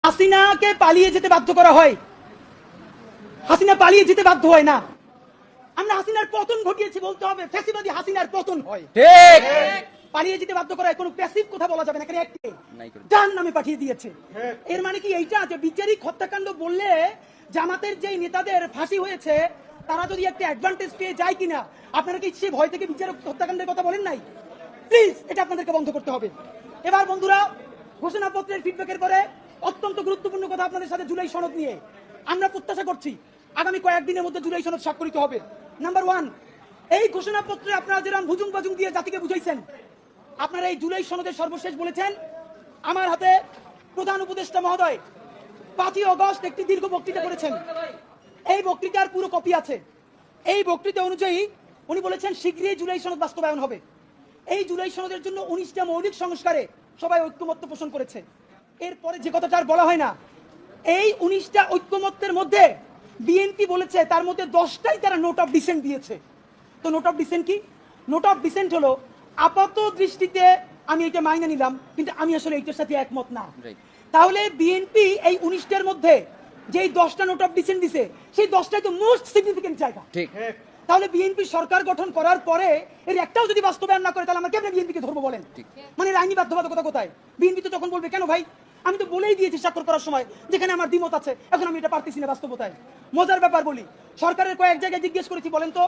হাসিনাকে পালিয়ে যেতে বাধ্য করা হয়, হাসিনা পালিয়ে যেতে বাধ্য হয় না। আমরা হাসিনার পতন ঘটিয়েছি বলতে হবে, ফ্যাসিবাদী হাসিনার পতন হয়। ঠিক, পালিয়ে যেতে বাধ্য করা হয়, কোনো প্যাসিভ কথা বলা যাবে না। এখানে একটি ডান নামে পাঠিয়ে দিয়েছে। এর মানে কি এইটা যে বিচারিক হত্যাকাণ্ড বললে জামাতের যে নেতাদের ফাঁসি হয়েছে তারা যদি একটা অ্যাডভান্টেজ পেয়ে যায় কিনা, আপনারা কি সে ভয় থেকে বিচারিক হত্যাকাণ্ডের কথা বলেন নাই? প্লিজ এটা আপনাদেরকে বন্ধ করতে হবে। এবার বন্ধুরা, ঘোষণাপত্রের ফিডব্যাকের পরে অত্যন্ত গুরুত্বপূর্ণ কথা আপনাদের সাথে জুলাই সনদ নিয়ে আমরা প্রত্যাশা করছি আগামী কয়েকদিনের মধ্যে জুলাই সনদ স্বাক্ষরিত হবে। নাম্বার 1, এই ঘোষণাপত্রে আপনারা যেরকম ভুজুং বাজুং দিয়ে জাতিকে বুঝাইছেন, আপনারা এই জুলাই সনদের সর্বশেষ বলেছেন। আমার হাতে প্রধান উপদেষ্টা মহোদয় 5ই আগস্ট একটি দীর্ঘ বক্তৃতা করেছেন। এই বক্তৃতার পুরো কপি আছে। এই বক্তৃতা অনুযায়ী উনি বলেছেন শীঘ্রই জুলাই সনদ বাস্তবায়ন হবে। এই জুলাই সনদের জন্য 19টা মৌলিক সংস্কারে সবাই ঐক্যমত্য পোষণ করেছে। এরপরে যে কথাটা আর বলা হয় না, এই 19টা ঐক্যমত্যের মধ্যে বিএনপি বলেছে তার মধ্যে 10টাই তারা নোট অফ ডিসেন্ট দিয়েছে। তো নোট অফ ডিসেন্ট কি? নোট অফ ডিসেন্ট হলো আপাত দৃষ্টিতে আমি এটা মাইনে নিলাম, কিন্তু আমি আসলে এইটার সাথে একমত না। তাহলে বিএনপি এই 19টার মধ্যে যেই 10টা নোট অফ ডিসেন্ট দিছে, সেই 10টাই তো মোস্ট সিগনিফিকেন্ট জায়গা। ঠিক। তাহলে বিএনপি সরকার গঠন করার পরে এর একটাও যদি বাস্তবায়ন না করে, তাহলে আমরা কেমনে বিএনপিকে ধরবো বলেন? মানে আইনি বাধ্যবাধকতা কোথায়? বিএনপি তো তখন বলবে, কেন ভাই, আমি তো বলেই দিয়েছি স্বাক্ষর করার সময় যেখানে আমার দ্বিমত আছে, এখন আমি এটা পারতেছি না বাস্তবতায়। মজার ব্যাপার বলি, সরকারের কয়েক জায়গায় জিজ্ঞেস করেছি, বলেন তো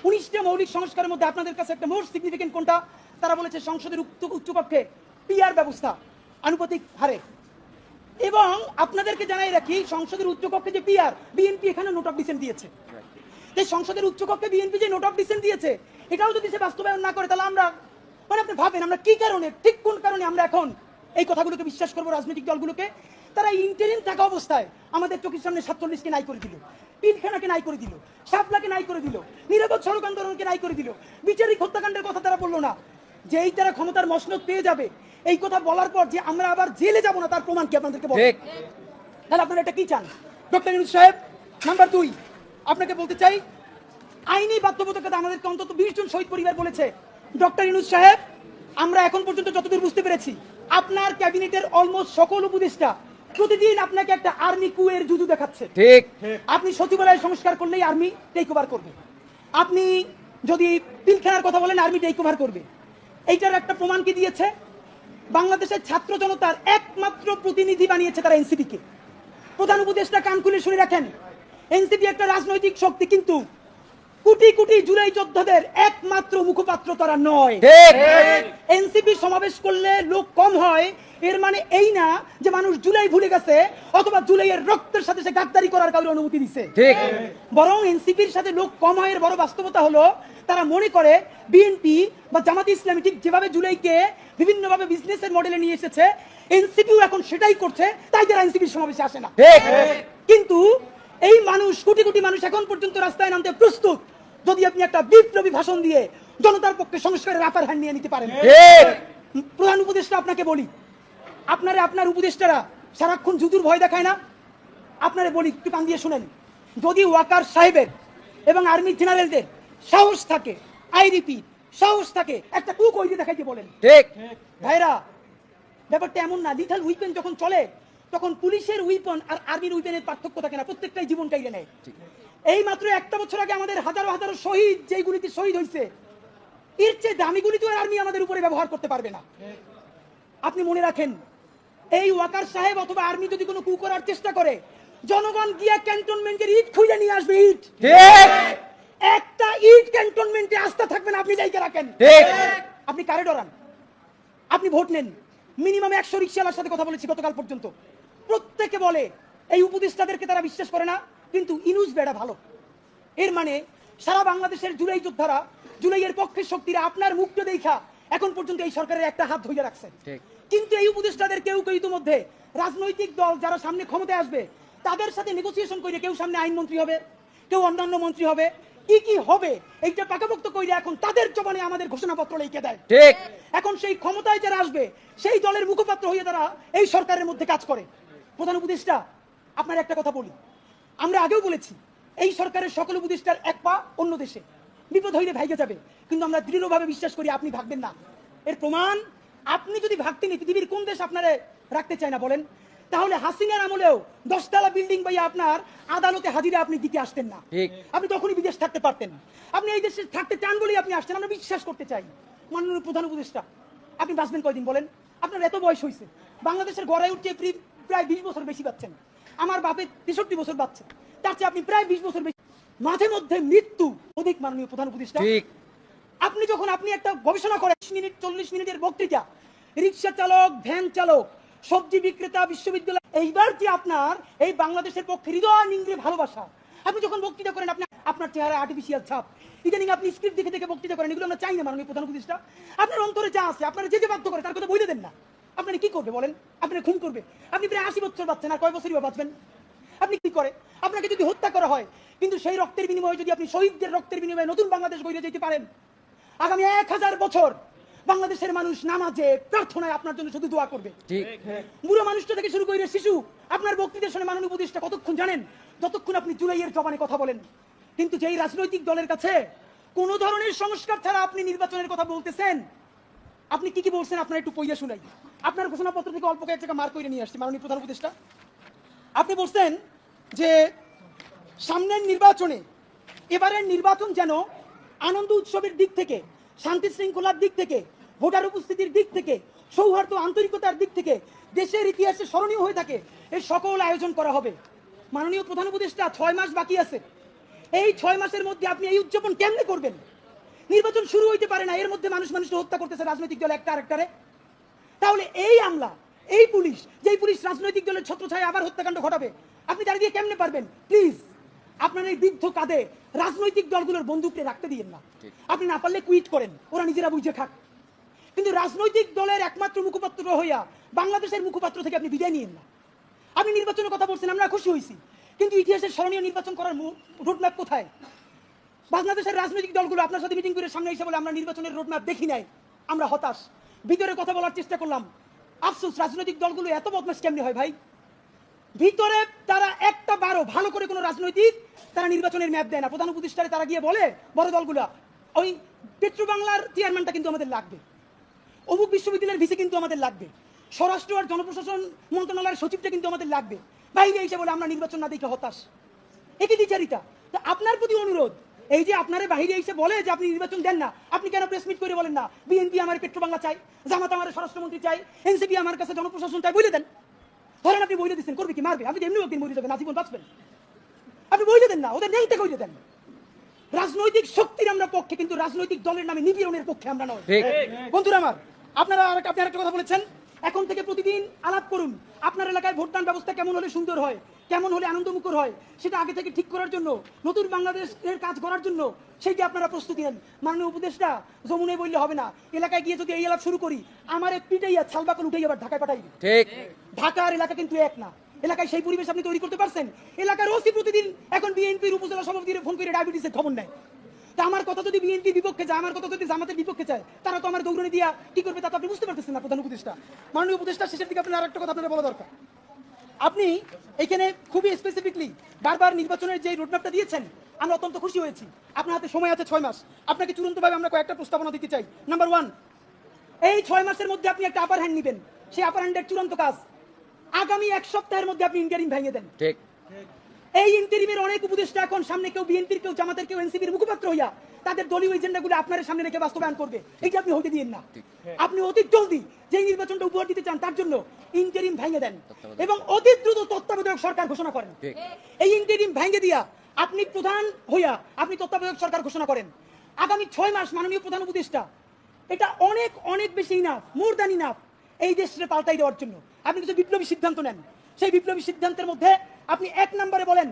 19টা মৌলিক সংস্কারের মধ্যে আপনাদের কাছে একটা মোস্ট সিগনিফিকেন্ট কোনটা? তারা বলেছে সংসদের উচ্চকক্ষে পিআর ব্যবস্থা আনুপাতিক হারে। এবং আপনাদেরকে জানাই রাখি, সংসদের উচ্চকক্ষে যে পিআর, বিএনপি এখানে নোট অফ ডিসেন্ট দিয়েছে। এই সংসদের উচ্চকক্ষে বিএনপি যে নোট অফ ডিসেন্ট দিয়েছে, এটাও যদি সে বাস্তবায়ন না করে, তাহলে আমরা মানে আপনি ভাবেন আমরা কি কারণে, ঠিক কোন কারণে আমরা এখন এই কথাগুলোকে বিশ্বাস করবো? রাজনৈতিক দলগুলোকে তারা ইন্টারিম থাকা অবস্থায় আমাদের চোখের সামনে 47কে নাই করে দিল, পিলখানাকে নাই করে দিল, শাপলাকে নাই করে দিল, নিরাপদ সড়ক আন্দোলনকে নাই করে দিল, বিচারিক হত্যাকাণ্ডের কথা তারা বললো না। যেই তারা ক্ষমতার মসনদ পেয়ে যাবে, এই কথা বলার পর যে আমরা আবার জেলে যাব না, তার প্রমাণ কি আপনাদেরকে বলবো? তাহলে আপনারা এটা কি চান? ডক্টর ইউনূস সাহেব, নাম্বার 2, আপনাকে বলতে চাই, আইনি বাধ্যবাধকতা আমাদেরকে অন্তত 20 জন শহীদ পরিবার বলেছে। ডক্টর ইউনূস সাহেব, আমরা এখন পর্যন্ত যতদূর বুঝতে পেরেছি, আপনার ক্যাবিনেটের অলমোস্ট সকল উপদেষ্টা প্রতিদিন আপনাকে একটা আর্মি কুয়ের জুজু দেখাচ্ছে। ঠিক। আপনি সচিবালয় সংস্কার করলেই আর্মি টেক ওভার করবে, আপনি যদি পিলখানার কথা বলেন আর্মি টেক ওভার করবে। এইটার একটা প্রমাণ কি দিয়েছে? বাংলাদেশের ছাত্র জনতার একমাত্র প্রতিনিধি বানিয়েছে তারা এনসিপি কে। প্রধান উপদেষ্টা কান খুলে শুনে রাখেন, এনসিপি একটা রাজনৈতিক শক্তি, কিন্তু কোটি কোটি জুলাই যোদ্ধাদের একমাত্র মুখপাত্র তারা নয়। এনসিপি সমাবেশ করলে লোক কম হয়, এর মানে এই না যে মানুষ জুলাই ভুলে গেছে অথবা জুলাইয়ের রক্তের সাথে সে গাদ্দারি করার কারণে অনুমতি দিচ্ছে। বরং এনসিপির সাথে লোক কম হয় এর বড় বাস্তবতা হলো তারা মনে করে বিএনপি বা জামাতে ইসলামী ঠিক যেভাবে জুলাইকে বিভিন্নভাবে বিজনেসের মডেলে নিয়ে এসেছে, এনসিপিও এখন সেটাই করছে, তাই তারা এনসিপির সমাবেশে আসে না। কিন্তু এই মানুষ, কোটি কোটি মানুষ এখন পর্যন্ত রাস্তায় নামতে প্রস্তুত, যদি আপনি একটা বিপ্লবী ভাষণ দিয়ে জনতার পক্ষে সংস্কারের আপার হ্যান্ড নিয়ে নিতে পারেন। প্রধান উপদেষ্টা, আপনাকে বলি, আপনার উপদেষ্টারা সারাক্ষণ জুজুর ভয় দেখায় না? আপনারে বলি, একটু কান দিয়ে শুনেন, যদি ওয়াকার সাহেবের এবং আর্মি জেনারেলদের সাহস থাকে, আই রিপিট সাহস থাকে, একটা কু কই দিয়ে দেখাইতে বলেন। ঠিক ভাইরা, ব্যাপারটা এমন না, লিথাল উইপেন যখন চলে তখন পুলিশের উইপন আর আর্মির উইপেনের পার্থক্য থাকে না, প্রত্যেকটাই জীবন কাইড়ে নেয়। এই মাত্র একটা বছর আগে আমাদের হাজারো হাজারো শহীদ যেই গুলিতে শহীদ হয়েছে, এর চেয়ে দামি গুলি তো আর্মি আমাদের উপরে ব্যবহার করতে পারবে না। আপনি মনে রাখেন, এই ওয়াকার সাহেব অথবা আর্মি যদি কোনো কু করার চেষ্টা করে, জনগণ গিয়া ক্যান্টনমেন্টের ইট খুঁজে নিয়ে আসবে। ইট, একটা ইট ক্যান্টনমেন্টে আস্থা থাকবে না, আপনি জায়গা রাখেন। আপনি কারে ডরান? আপনি ভোট নেন। মিনিমাম 100 রিকশাওয়ালার সাথে কথা বলেছি গতকাল পর্যন্ত, প্রত্যেকে বলে এই উপদেষ্টাদেরকে তারা বিশ্বাস করে না, কিন্তু ইনুস বেড়া ভালো। এর মানে সারা বাংলাদেশের জুলাই যোদ্ধারা, জুলাইয়ের পক্ষের শক্তিরা আপনার মুখটা দেখা এখন পর্যন্ত এই সরকারের একটা হাত ধরে রাখছে। কিন্তু এই উপদেষ্টাদের কেউ কেউ ইতিমধ্যে রাজনৈতিক দল যারা সামনে ক্ষমতায় আসবে তাদের সাথে নেগোসিয়েশন করে কেউ সামনে আইনমন্ত্রী হবে, কেউ অন্যান্য মন্ত্রী হবে, কি হবে এইটা পাকাপোক্ত কইরা এখন তাদের জবানে আমাদের ঘোষণাপত্র লিখে দেয়। এখন সেই ক্ষমতায় যারা আসবে সেই দলের মুখপাত্র হয়ে তারা এই সরকারের মধ্যে কাজ করে। প্রধান উপদেষ্টা, আপনার একটা কথা বলি, আমরা আগেও বলেছি এই সরকারের সকল উপদেষ্টার এক পা অন্য দেশে, বিপদ হইলে ভাইগে যাবে, কিন্তু আমরা দৃঢ়ভাবে বিশ্বাস করি আপনি ভাগবেন না। এর প্রমাণ, আপনি যদি ভাগতেন পৃথিবীর কোন দেশ আপনারে রাখতে চায় না বলেন? তাহলে হাসিনার আমলেও 10 তলা বিল্ডিং পাইয়া আপনার আদালতে হাজিরা আপনি দিতে আসতেন না, আপনি তখনই বিদেশ থাকতে পারতেন। আপনি এই দেশে থাকতে চান বলেই আপনি আসছেন, আমরা বিশ্বাস করতে চাই। মাননীয় প্রধান উপদেষ্টা, আপনি বাঁচবেন কয়দিন বলেন? আপনার এত বয়স হয়েছে, বাংলাদেশের গড়ায় উঠছে প্রায় 20 বছর বেশি পাচ্ছেন। আমার বাপে 63 বছর পাচ্ছে, তার চেয়ে আপনি প্রায় 20 বছর বেশি। মাঝে মধ্যে মৃত্যু অধিক মাননীয় প্রধান উপদেষ্টা। আপনি যখন একটা গবেষণা করেন 40 মিনিটের বক্তৃতা, রিক্সা চালক, ভ্যান চালক, সবজি বিক্রেতা, বিশ্ববিদ্যালয়, এইবার যে আপনার এই বাংলাদেশের পক্ষে হৃদয় নিংড়ে ভালোবাসা, আপনি যখন বক্তৃতা করেন আপনার চেহারা আর্টিফিশিয়াল ছাপ, ইদানিং আপনি স্ক্রিপ্ট দেখে দেখে বক্তৃতা করেন, এগুলো আমরা চাই না মাননীয় প্রধান উপদেষ্টা। আপনার অন্তরে যা আছে, আপনারা যে বাধ্য করে তার কথা বলে দেন না। আপনারা কি করবে বলেন? আপনারা খুন করবে। আপনি প্রায় 80 বছর বাঁচছেন, আর কয় বছরই বা বাঁচবেন? আপনি কি করে? আপনাকে যদি হত্যা করা হয়, কিন্তু সেই রক্তের বিনিময়ে যদি আপনি শহীদদের রক্তের বিনিময়ে নতুন বাংলাদেশ গড়ে যেতে পারেন, আগামী 1000 বছর বাংলাদেশের মানুষ নামাজে প্রার্থনায় আপনার জন্য শুধু দোয়া করবে। বুড়ো মানুষটা থেকে শুরু করে শিশু আপনার বক্তৃতার শুনে মাননীয় উপদেষ্টা কতক্ষণ জানেন? যতক্ষণ আপনি জুলাইয়ের জবানে কথা বলেন। কিন্তু যেই রাজনৈতিক দলের কাছে কোন ধরনের সংস্কার ছাড়া আপনি নির্বাচনের কথা বলতেছেন, আপনি কি কি বলছেন আপনার একটু পইয়া শুনাই। আপনার ঘোষণাপত্র থেকে অল্প কয়েক টাকা মার্ক করে নিয়ে আসছি মাননীয় প্রধান উপদেষ্টা। আপনি বলছেন যে সামনের নির্বাচনে, এবারের নির্বাচন যেন আনন্দ উৎসবের দিক থেকে, শান্তি শৃঙ্খলার দিক থেকে, ভোটার উপস্থিতির দিক থেকে, সৌহার্দ্য আন্তরিকতার দিক থেকে দেশের ইতিহাসে স্মরণীয় হয়ে থাকে, এই সকল আয়োজন করা হবে। মাননীয় প্রধান উপদেষ্টা, 6 মাস বাকি আছে। এই 6 মাসের মধ্যে আপনি এই উদযাপন কেমনে করবেন? নির্বাচন শুরু হইতে পারে না, এর মধ্যে মানুষকে হত্যা করতেছে রাজনৈতিক দল একটা আরেকটারে। তাহলে এই আমলা, এই পুলিশ, যেই পুলিশ রাজনৈতিক দলের ছত্রছায়া আবার হত্যাকাণ্ড ঘটাবে, আপনি দাঁড়িয়ে দিয়ে কেমনে পারবেন? প্লিজ আপনার এই বৃদ্ধ কাঁধে রাজনৈতিক দলগুলোর বন্দুককে রাখতে দিয়েন না। আপনি না পারলে কুইট করেন, ওরা নিজেরা বুঝে খাক। কিন্তু রাজনৈতিক দলের একমাত্র মুখপাত্র হইয়া বাংলাদেশের মুখপাত্র থেকে আপনি বিদায় নিয়েন না। আপনি নির্বাচনের কথা বলছেন, আমরা খুশি হয়েছি, কিন্তু ইতিহাসের স্মরণীয় নির্বাচন করার রোডম্যাপ কোথায়? বাংলাদেশের রাজনৈতিক দলগুলো আপনার সাথে মিটিং করে সামনে এসে বলে আমরা নির্বাচনের রোডম্যাপ দেখি নাই, আমরা হতাশ। ভিতরে কথা বলার চেষ্টা করলাম, আফসোস রাজনৈতিক দলগুলো এত বদমাশ কেমনি হয় ভাই? ভিতরে তারা একটা বারো ভালো করে কোনো রাজনৈতিক তারা নির্বাচনের ম্যাপ দেয় না। প্রধান উপদেষ্টারে তারা গিয়ে বলে বড় দলগুলা, ওই পেট্রো বাংলার চেয়ারম্যানটা কিন্তু আমাদের লাগবে, অমুক বিশ্ববিদ্যালয়ের ভিসি কিন্তু আমাদের লাগবে, স্বরাষ্ট্র আর জনপ্রশাসন মন্ত্রণালয়ের সচিবটা কিন্তু আমাদের লাগবে। বাইরে এসে বলে আমরা নির্বাচন না দেখে হতাশ। একই দ্বিচারিতা। আপনার প্রতি অনুরোধ, এই যে আপনার বাহিরে এসে বলে যে আপনি নির্বাচন দেন না, আপনি কেন প্রেস মিট করে বলেন না বিএনপি আমার পেট্রো বাংলা চাই, জামাত আমার স্বরাষ্ট্রমন্ত্রী চাই, এনসিপি আমার কাছে জনপ্রশাসন চাই, বলে দেন। ধরেন আপনি বইলে দিচ্ছেন, করবে কি? মারবে। আপনি এমনি একদিন মরে যাবেন, আজীবন বাঁচবেন। আপনি বইলে দেন না, ওদের নেংতে কইলে দেন। রাজনৈতিক শক্তির আমরা পক্ষে, কিন্তু রাজনৈতিক দলের নামে নিপীড়নের পক্ষে আমরা নয়। বন্ধুরা আমার, আপনি আরেকটা কথা বলেছেন, এখন থেকে প্রতিদিন আলাপ করুন আপনার এলাকায় ভোটদান ব্যবস্থা কেমন হলে সুন্দর হয়, কেমন হলে আনন্দমুখর হয়, সেটা আগে থেকে ঠিক করার জন্য, নতুন বাংলাদেশের কাজ করার জন্য সেইটা আপনারা প্রস্তুতি নেন। মাননীয় উপদেষ্টা, যমুনে বললে হবে না, এলাকায় গিয়ে যদি এই আলাপ শুরু করি, আমার পিটাইয়া ছালবাকল উঠেই আবার ঢাকায় পাঠাই। ঠিক, ঢাকার এলাকা কিন্তু এক না। এলাকায় সেই পরিবেশ আপনি তৈরি করতে পারছেন? এলাকার ওসি প্রতিদিন এখন বিএনপির উপজেলা সভাপতির ফোন করে ডায়াবেটিসের খবর নেয়। তা আমার কথা যদি বিএনপি বিপক্ষে যায়, আমার কথা যদি জামাতের বিপক্ষে চায়, তারা তো আমার দৌড়ে দিয়া কি করবে তা তো আপনি বুঝতে পারতেছেন না প্রধান উপদেষ্টা। মাননীয় উপদেষ্টা, শেষের দিকে আপনার আরেকটা কথা আপনাদের বলা দরকার। আপনি এখানে খুবই স্পেসিফিকলি বারবার নির্বাচনের যে রোডম্যাপটা দিয়েছেন, আমি অত্যন্ত খুশি হয়েছি। আপনার হাতে সময় আছে 6 মাস। আপনাকে চূড়ান্তভাবে আমরা কয়েকটা প্রস্তাবনা দিতে চাই। নাম্বার 1, এই 6 মাসের মধ্যে আপনি একটা আপার হ্যান্ড নেবেন। সেই আপার হ্যান্ডের চূড়ান্ত কাজ আগামী 1 সপ্তাহের মধ্যে আপনি ইন্টারিম ভেঙে দেন। ঠিক, এই ইন্টারিমের অনেক উপদেষ্টা এখন সামনে কেউ বিএনপির, কেউ জামাতের, কেউ এনসিপির মুখপাত্র হইয়া তাদের দলীয় এজেন্ডাগুলো আপনার সামনে রেখে বাস্তবায়ন করবে। এইটা আপনি হতে দিয়েন না। আপনি অতি জলদি যে নির্বাচনটা উপহার দিতে চান তার জন্য ইন্টারিম ভেঙে দেন এবং অতি দ্রুত তত্ত্বাবধায়ক সরকার ঘোষণা করেন। এই ইন্টারিম ভেঙে দিয়া আপনি প্রধান হইয়া আপনি তত্ত্বাবধায়ক সরকার ঘোষণা করেন। আগামী 6 মাস মাননীয় প্রধান উপদেষ্টা, এটা অনেক অনেক বেশি ইনাফ, মোর দ্যান ইনাফ এই দেশে পাল্টাই দেওয়ার জন্য। আপনি কিছু বিপ্লবী সিদ্ধান্ত নেন। সেই বিপ্লবী সিদ্ধান্তের মধ্যে আপনি 1 নম্বরে বলেন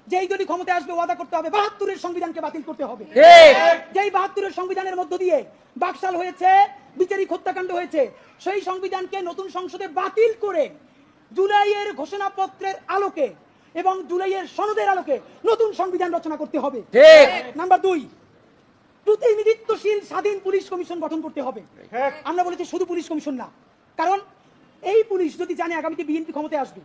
যে এই দলই ক্ষমতায় আসবে ওয়াদা করতে হবে 72-এর সংবিধানকে বাতিল করতে হবে। যেই 72-এর সংবিধানের মধ্য দিয়ে বাকশাল হয়েছে, বিচারিক হত্যাকাণ্ড হয়েছে, সেই সংবিধানকে নতুন সংসদে বাতিল করে জুলাইয়ের ঘোষণাপত্রের আলোকে এবং জুলাইয়ের সনদের আলোকে নতুন সংবিধান রচনা করতে হবে। নাম্বার 2, প্রতিনিধিত্বশীল স্বাধীন পুলিশ কমিশন গঠন করতে হবে। আমরা বলেছি শুধু পুলিশ কমিশন না, কারণ এই পুলিশ যদি জানে আগামীতে বিএনপি ক্ষমতায় আসবে,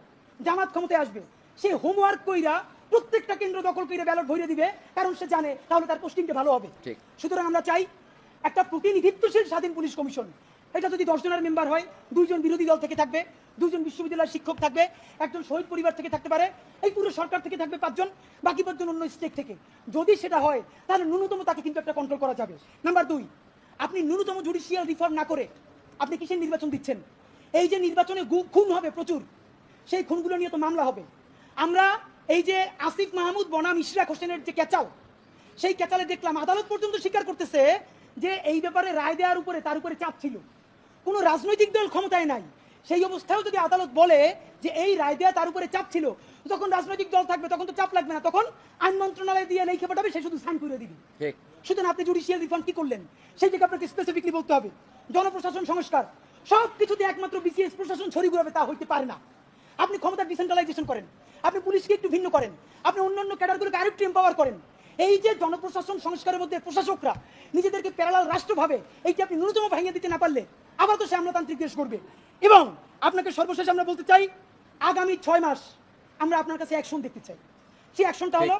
জামাত ক্ষমতায় আসবে, সে হোমওয়ার্ক কইরা প্রত্যেকটা কেন্দ্র দখল করে ব্যালট ভরে দিবে, কারণ সে জানে তাহলে তার পোস্টিংটা ভালো হবে। সুতরাং আমরা চাই একটা প্রতিনিধিত্বশীল স্বাধীন পুলিশ কমিশন। এটা যদি 10 জনের মেম্বার হয়, 2 জন বিরোধী দল থেকে থাকবে, 2 জন বিশ্ববিদ্যালয়ের শিক্ষক থাকবে, 1 জন শহীদ পরিবার থেকে থাকতে পারে, এই পুরো সরকার থেকে থাকবে 5 জন, বাকি 5 জন অন্য স্টেট থেকে। যদি সেটা হয় তাহলে ন্যূনতম তাকে কিন্তু একটা কন্ট্রোল করা যাবে। নাম্বার 2, আপনি ন্যূনতম জুডিশিয়াল রিফর্ম না করে আপনি কিসের নির্বাচন দিচ্ছেন? এই যে নির্বাচনে খুন হবে প্রচুর, সেই খুনগুলো নিয়ে তো মামলা হবে। আমরা এই যে আসিফ মাহমুদ বনাম ইশরাক হোসেনের যে ক্যাচাল, সেই ক্যাচালে দেখলাম আদালত পর্যন্ত স্বীকার করতেছে যে এই ব্যাপারে রায় দেওয়ার উপরে তার উপরে চাপ ছিল, কোনো রাজনৈতিক দল ক্ষমতায় নাই। সেই অবস্থায়ও যদি আদালত বলে যে এই রায় দেওয়া তার উপরে চাপ ছিল, যখন রাজনৈতিক দল থাকবে তখন তো চাপ লাগবে না, তখন আইন মন্ত্রণালয় দিয়ে লিখে পাঠাবে, সে শুধু সাইন করে দিবে। সুতরাং আপনি জুডিশিয়াল রিফর্ম কি করলেন সেই দিকে আপনাকে স্পেসিফিকলি বলতে হবে। জনপ্রশাসন সংস্কার, সব কিছুতে একমাত্র বিসিএস প্রশাসন ছড়ি ঘুরাবে তা হইতে পারে না। আপনি ক্ষমতা ডিসেন্ট্রালাইজেশন করেন, আপনি পুলিশকে একটু ভিন্ন করেন, আপনি অন্যান্য ক্যাডারগুলোকে আরেকটু এম্পাওয়ার করেন। এই যে জনপ্রশাসন সংস্কারের মধ্যে প্রশাসকরা নিজেদেরকে প্যারালাল রাষ্ট্র ভাবে, এইটা আপনি ন্যূনতম ভাঙিয়ে দিতে না পারলে আবার তো সে আমলাতান্ত্রিক দেশ করবে। এবং আপনাকে সর্বশেষ আমরা বলতে চাই, আগামী 6 মাস আমরা আপনার কাছে অ্যাকশন দেখতে চাই। সেই অ্যাকশনটা হলো,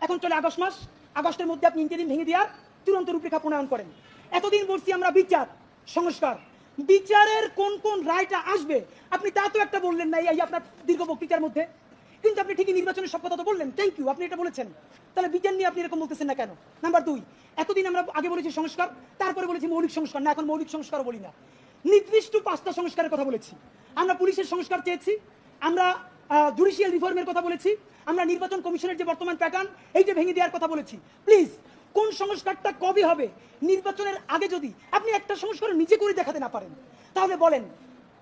এখন চলে আগস্ট মাস, আগস্টের মধ্যে আপনি ইন্টারিম ভেঙে দেওয়ার চূড়ান্ত রূপরেখা প্রণয়ন করেন। এতদিন বলছি আমরা বিচার সংস্কার, বিচারের কোন কোন রায়টা আসবে আপনি তা তো একটা বললেন না এই আপনার দীর্ঘ বক্তৃতার মধ্যে, কিন্তু আপনি ঠিকই নির্বাচনের সব কথা তো বললেন, থ্যাংক ইউ, আপনি এটা বলেছেন। তাহলে বিচার নিয়ে আপনি এরকম বলতেছেন না কেন? নাম্বার 2, এতদিন আমরা আগে বলেছি সংস্কার, তারপরে বলেছি মৌলিক সংস্কার, না এখন মৌলিক সংস্কারও বলি না, নির্দিষ্ট 5টা সংস্কারের কথা বলেছি। আমরা পুলিশের সংস্কার চেয়েছি, আমরা জুডিশিয়াল রিফর্মের কথা বলেছি, আমরা নির্বাচন কমিশনের যে বর্তমান প্যাটার্ন এইটা ভেঙে দেওয়ার কথা বলেছি। প্লিজ, কোন সংস্কারটা কবে হবে? নির্বাচনের আগে যদি আপনি একটা সংস্কার নিজে করে দেখাতে না পারেন, তাহলে বলেন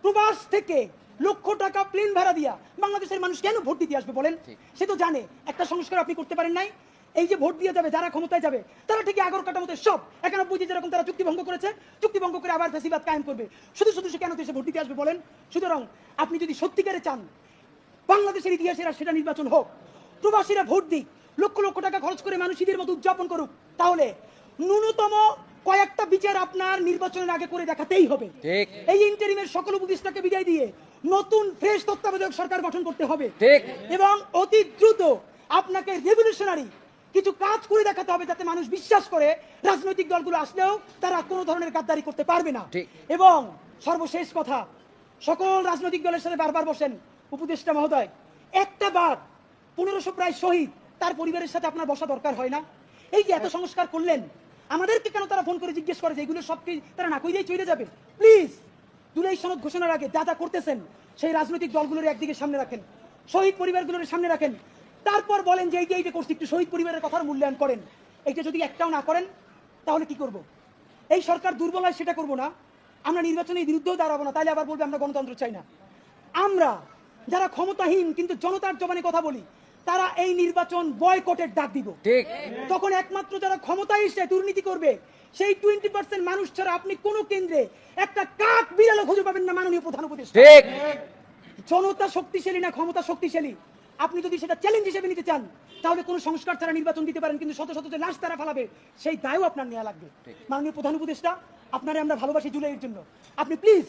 প্রবাস থেকে লক্ষ টাকা প্লেন ভাড়া দিয়া বাংলাদেশের মানুষ কেন ভোট দিতে আসবে বলেন? সে তো জানে একটা সংস্কার আপনি করতে পারেন নাই। এই যে ভোট দিয়ে যাবে, যারা ক্ষমতায় যাবে তারা ঠিকই আগর কাটামতে সব 91 যেরকম তারা চুক্তি ভঙ্গ করেছে, চুক্তি ভঙ্গ করে আবার ফেসিবাদ কায়েম করবে। শুধু শুধু সে কেন দেশে ভোট দিতে আসবে বলেন? সুতরাং আপনি যদি সত্যিকারে চান বাংলাদেশের ইতিহাসের সেটা নির্বাচন হোক, প্রবাসীরা ভোট দিক, লক্ষ লক্ষ টাকা খরচ করে মানুষ ঈদের মতো উদযাপন করুক, তাহলে ন্যূনতম কয়েকটা বিচার আপনার নির্বাচনের আগে করে দেখাতেই হবে। এই ইন্টারিমের সকল উপদেষ্টাকে বিদায় দিয়ে নতুন ফ্রেশ তত্ত্বাবধায়ক সরকার গঠন করতে হবে এবং অতি দ্রুত আপনাকে রেভলিউশনারি কিছু কাজ করে দেখাতে হবে, যাতে মানুষ বিশ্বাস করে রাজনৈতিক দলগুলো আসলেও তারা কোনো ধরনের গাদ্দারি করতে পারবে না। এবং সর্বশেষ কথা, সকল রাজনৈতিক দলের সাথে বারবার বসেন উপদেষ্টা মহোদয়, একটা বার 1500 প্রায় শহীদ তার পরিবারের সাথে আপনার বসা দরকার হয় না? এই যে এত সংস্কার করলেন, আমাদেরকে কেন তারা ফোন করে জিজ্ঞেস করে যে এগুলো সব কি তারা না কইলেই চলে যাবে? প্লিজ, জুলাই সনদ ঘোষণার আগে যা যা করতেছেন সেই রাজনৈতিক দলগুলোর একদিকে সামনে রাখেন, শহীদ পরিবারগুলোর সামনে রাখেন, তারপর বলেন যে এইটা করছি, একটু শহীদ পরিবারের কথার মূল্যায়ন করেন। এইটা যদি একটাও না করেন তাহলে কি করব? এই সরকার দুর্বল হয় সেটা করবো না, আমরা নির্বাচনের বিরুদ্ধেও দাঁড়াবো না, তাইলে আবার বলবে আমরা গণতন্ত্র চাই না। আমরা যারা ক্ষমতাহীন কিন্তু জনতার জবানে কথা বলি, তারা এই নির্বাচন বয়কটের ডাক দিব। তখন একমাত্র যারা ক্ষমতায় এসে দুর্নীতি করবে সেই 20% মানুষ ছাড়া আপনি কোন কেন্দ্রে একটা কাক বিড়ালও খুঁজে পাবেন না। মাননীয় প্রধান উপদেষ্টা, জনতা শক্তিশালী না ক্ষমতা শক্তিশালী, আপনি যদি সেটা চ্যালেঞ্জ হিসেবে নিতে চান তাহলে কোন সংস্কার ছাড়া নির্বাচন দিতে পারেন, কিন্তু শত শত যে লাশ তারা ফালাবে সেই দায়ও আপনার নেওয়া লাগবে। মাননীয় প্রধান উপদেষ্টা, আপনারে আমরা ভালোবাসি জুলাইয়ের জন্য, আপনি প্লিজ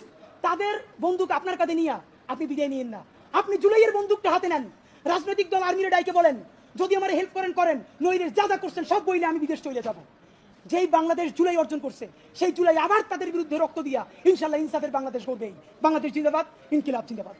তাদের বন্দুক আপনার কাঁধে নিয়ে আপনি বিদায় নিয়েন না, আপনি জুলাইয়ের বন্দুকটা হাতে নেন। রাজনৈতিক দল আর্মির ডাইকে বলেন যদি আমার হেল্প করেন, নইলে যা যা করছেন সব বইলে আমি বিদেশ চলে যাব। যেই বাংলাদেশ জুলাই অর্জন করছে সেই জুলাই আবার তাদের বিরুদ্ধে রক্ত দিয়া ইনশাল্লাহ ইনসাফের বাংলাদেশ গড়বেই। বাংলাদেশ জিন্দাবাদ, ইনকিলাব জিন্দাবাদ।